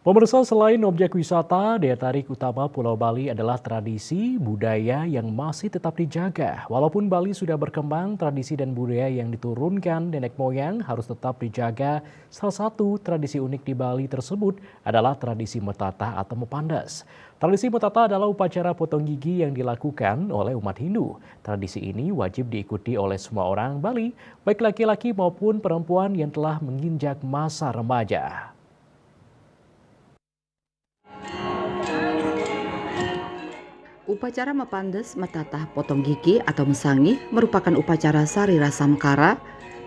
Pemirsa, selain objek wisata, daya tarik utama Pulau Bali adalah tradisi budaya yang masih tetap dijaga. Walaupun Bali sudah berkembang, tradisi dan budaya yang diturunkan nenek moyang harus tetap dijaga. Salah satu tradisi unik di Bali tersebut adalah tradisi Metatah atau Mepandas. Tradisi Metatah adalah upacara potong gigi yang dilakukan oleh umat Hindu. Tradisi ini wajib diikuti oleh semua orang Bali, baik laki-laki maupun perempuan yang telah menginjak masa remaja. Upacara Mepandes, Metatah, Potong Gigi atau Mesangi merupakan upacara Sarira Samkara,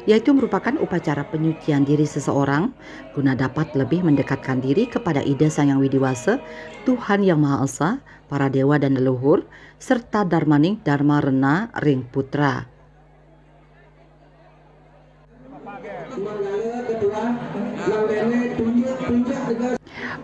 yaitu merupakan upacara penyucian diri seseorang guna dapat lebih mendekatkan diri kepada ide Sang Yang Widiwasa, Tuhan Yang Maha Esa, para dewa dan leluhur, serta Darmaning Dharma Rena Ring Putra.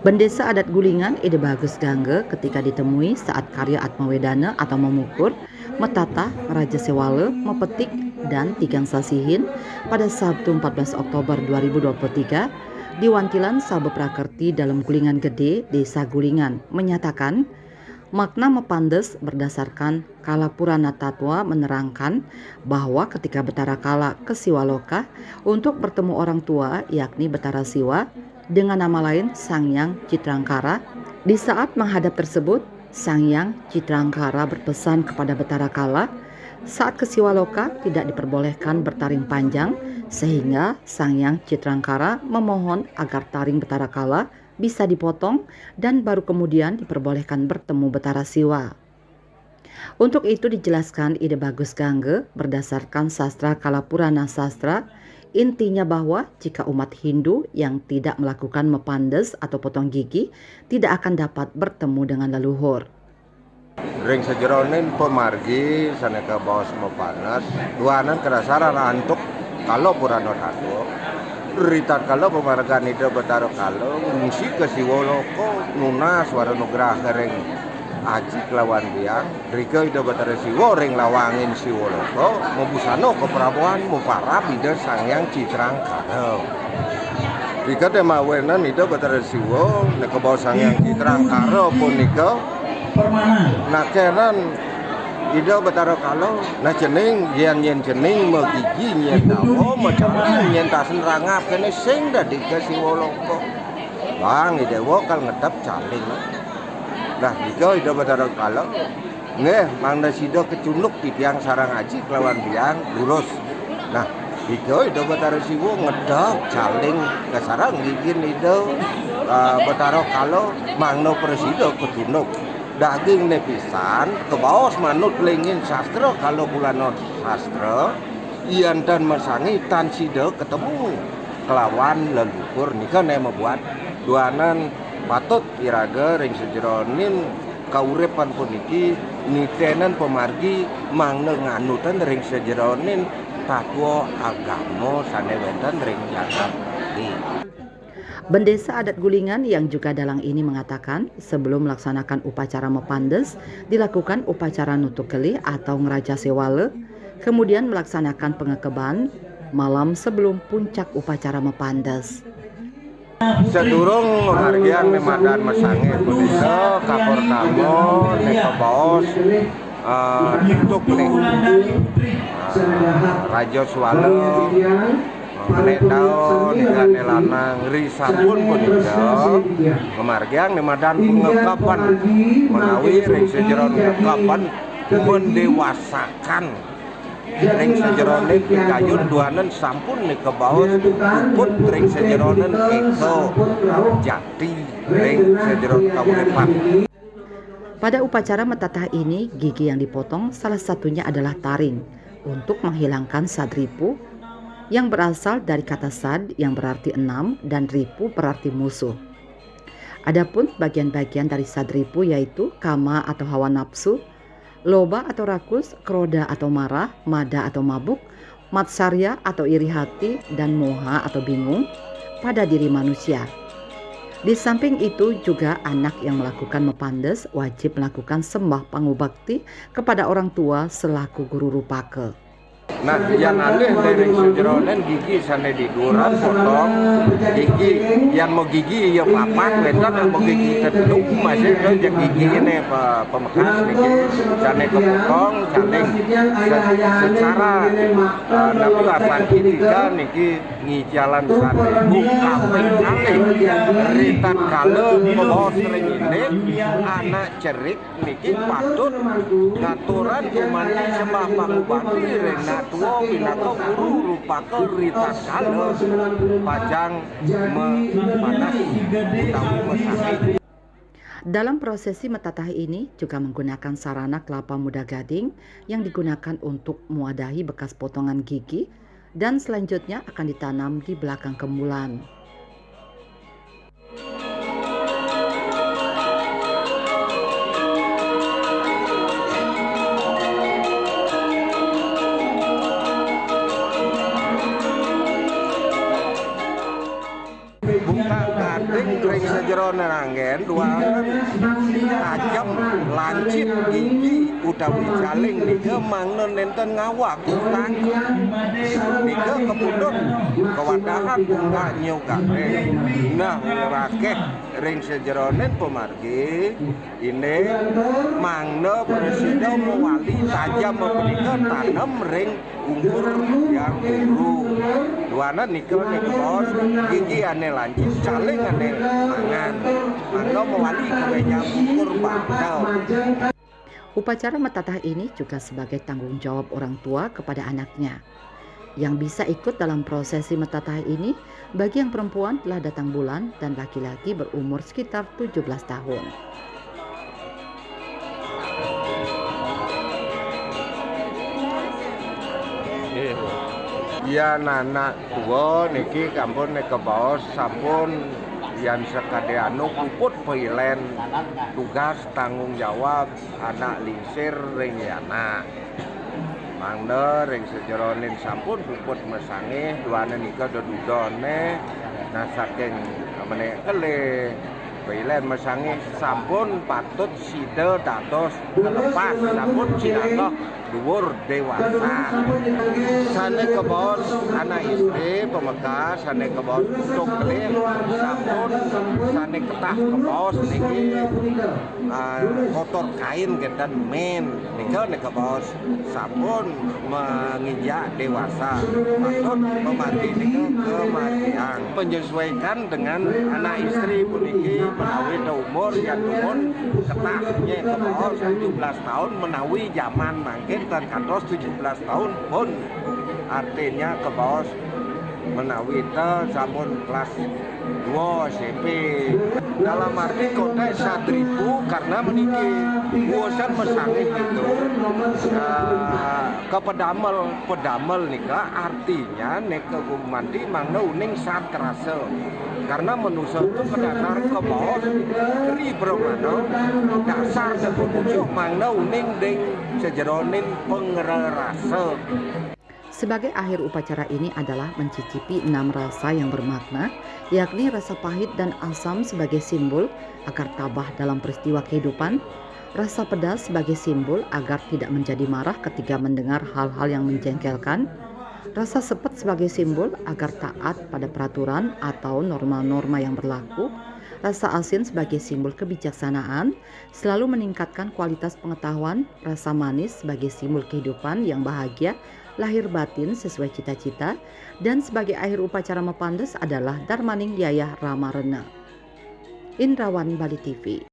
Bendesa adat Gulingan Ide Bagus Gangge ketika ditemui saat karya Atmawedana atau memukur, Metatah, Raja Sewale, mepetik, dan Tigang Sasihin pada Sabtu 14 Oktober 2023 di Wantilan Sabe Prakerti dalam Gulingan Gede, Desa Gulingan, menyatakan makna Mepandes berdasarkan Kala Purana Tatwa menerangkan bahwa ketika Betara Kala ke Siwaloka untuk bertemu orang tua yakni Betara Siwa dengan nama lain Sang Yang Citrangkara, di saat menghadap tersebut Sang Yang Citrangkara berpesan kepada Betara Kala saat ke Siwaloka tidak diperbolehkan bertaring panjang, sehingga Sang Yang Citrangkara memohon agar taring Betara Kala bisa dipotong dan baru kemudian diperbolehkan bertemu Betara Siwa. Untuk itu dijelaskan Ide Bagus Gangge berdasarkan sastra Kala Purana Sastra, intinya bahwa jika umat Hindu yang tidak melakukan mepandes atau potong gigi tidak akan dapat bertemu dengan leluhur. Ring sejeronin pemargi saneka bawas mepanas, duanan kerasaran antuk kalau Purana Tatwa. Ritat kalau pemargan itu Betara kalau ngungsi ke Siwoloko nuna suara nugraha ring aji kelawan biang rika itu Betara Siwo ring lawangin Siwoloko mabusano ke Prabuan mupara bida Sang Yang Citrangkara rika tema wenan itu Betara Siwo neka bawa Sang Yang Citrangkara pun nika nakeran Ida Betara Kalau na cening yang nyen cening megigi nyen dawo macam nyen tasen rangap kene sing dadi ke Siwoloko bang ide wo kal ngetep caling nah ida Betara Kalau ngeh mangda sida kecunuk di tiang sarang aji kelawan biang lurus nah ida Betara Siwo ngedap caling ke sarang gigin ida Betara Kalau mangno presida kecunuk daging nepisan ke bawah manut lengin sastra kalau bulan sastra ian dan Mesangi tan sida ketemu kelawan leluhur nika ne membuat duanan patut iraga ring sejeronin kaurepan puniki nitenan pemargi mangna nganutan ring sejeronin tatwa agama sanewenten ring jagat iki. Bendesa adat Gulingan yang juga dalang ini mengatakan sebelum melaksanakan upacara Mepandes dilakukan upacara Nutukeli atau Ngeraja Sewale, kemudian melaksanakan pengekeban malam sebelum puncak upacara Mepandes. Sedurung hargian memadan Mesangi punika kapor tamo neka baos untuk Raja Swala nek daun gane lanang risapun punika kemargian memadan pengekapan menawi ring sejeron pengekapan mendewasakan ring sejeronin pikayun duanan sampun nika baos puput ring sejeronin eko jati ring sejeron kabupaten. Pada upacara Metatah ini gigi yang dipotong salah satunya adalah taring untuk menghilangkan sadripu yang berasal dari kata sad yang berarti enam dan ripu berarti musuh. Adapun bagian-bagian dari sadripu yaitu kama atau hawa nafsu, loba atau rakus, kroda atau marah, mada atau mabuk, matsarya atau iri hati, dan moha atau bingung pada diri manusia. Di samping itu juga anak yang melakukan mepandes wajib melakukan sembah pangubakti kepada orang tua selaku guru rupake. Nah, yang alih dari sejeronen gigi sana di duran potong gigi, yang mau gigi ya papat, bentar yang mau gigi terteluk masih ada yang gigi ini pemekas niki, sana kepotong, saling secara nabi asan kita niki ngijalan sana buka pengkali ritat kalau membawa sering ini anak cerik niki patut ngaturan kumani sembah pangubati rena tua binaka guru rupa ke ritat kalau pajang memanah utawi mesaki. Dalam prosesi metatah ini juga menggunakan sarana kelapa muda gading yang digunakan untuk mewadahi bekas potongan gigi dan selanjutnya akan ditanam di belakang kemulan. Buka gading ring sejeronen angin dua tajam lancip gigi utawi jaling nika mangnen nenten ngawak utang nika kepundut kewadahan bunga nyau gading. Nah rakeh ring sejeronen pemargi ini mangne presiden mewali tajam menika tanam ring umur yang biru duana nika bos gigi ane lancip caling ane mangan mangga mewali kebenya ukur bakal. Upacara metatah ini juga sebagai tanggung jawab orang tua kepada anaknya. Yang bisa ikut dalam prosesi metatah ini bagi yang perempuan telah datang bulan dan laki-laki berumur sekitar 17 tahun. Ya anak tua niki kampun niki baos sampun yang sekade anu puput peilen tugas tanggung jawab anak lingsir ring anak mangde ring sejeronin sampun puput mesangi duane nika dodudone nah saking meneh kele peilen mesangi sampun patut sida dados kelepas sampun sinangga dhuwur dewasa. Sane ke bos anak istri pemekas, sane ke bos untuk kelih sampun sane ketah ke bos niki kotor kain dan men nika ke bos sampun menginjak dewasa patut memati nika kematian menyesuaikan dengan anak istri puniki menawi umur yang umur ketahnya ke bos 17 tahun menawi zaman mangkin dan kantos 17 tahun pun artinya ke bawah menawi sampun kelas 2 SMP dalam arti kota satribu karena meniki bosan mesangit itu ke pedamel nika artinya neka gumanti mangna uning saat terasa karena manusia itu kedasar ke bawah keri bermana dasar dan pemucuk mangna uning deng sejeronin pengerasa. Sebagai akhir upacara ini adalah mencicipi 6 rasa yang bermakna, yakni rasa pahit dan asam sebagai simbol agar tabah dalam peristiwa kehidupan, rasa pedas sebagai simbol agar tidak menjadi marah ketika mendengar hal-hal yang menjengkelkan, rasa sepet sebagai simbol agar taat pada peraturan atau norma-norma yang berlaku, rasa asin sebagai simbol kebijaksanaan, selalu meningkatkan kualitas pengetahuan, rasa manis sebagai simbol kehidupan yang bahagia, lahir batin sesuai cita-cita, dan sebagai akhir upacara Mepandes adalah Darmaning Yayah Ramarena. Indrawan Bali TV.